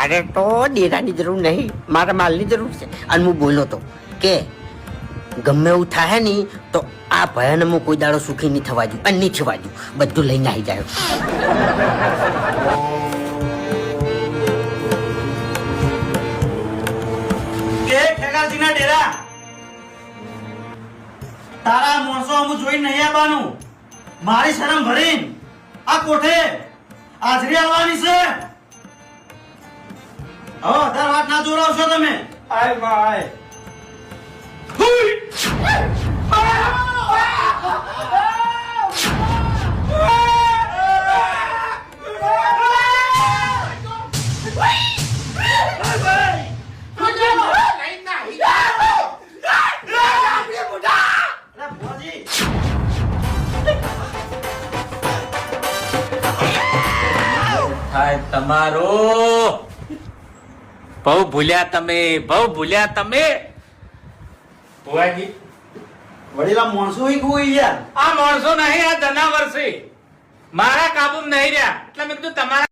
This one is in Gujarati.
મારે તો ડેરાની જરૂર નહીં, મારા માલની જરૂર છે. અને હું બોલો તો કે ગમે એવું થાય નહીં તો આ ભયાને હું કોઈ દાડો સુખી નહીં થવા દઉં અને નહીં થવા દઉં, બધું લઈને આવી જાય. ઠેકાજીના ડેરા તારા માણસો અમુ જોઈ નહીં આવવાનું. મારી શરમ ભરીને આ કોઠે હાજરી આવવાની છે. હવે વધારે વાત ના જોડાવશો તમે. આય ભાઈ તમારો બહુ ભૂલ્યા તમે, બહુ ભૂલ્યા તમે. ભુવાજી વડીલા માણસો કોઈ યાર આ માણસો નહીં, આ જનાવર છે. મારા કાબુ નહીં રહ્યા એટલે મેં કીધું તમારા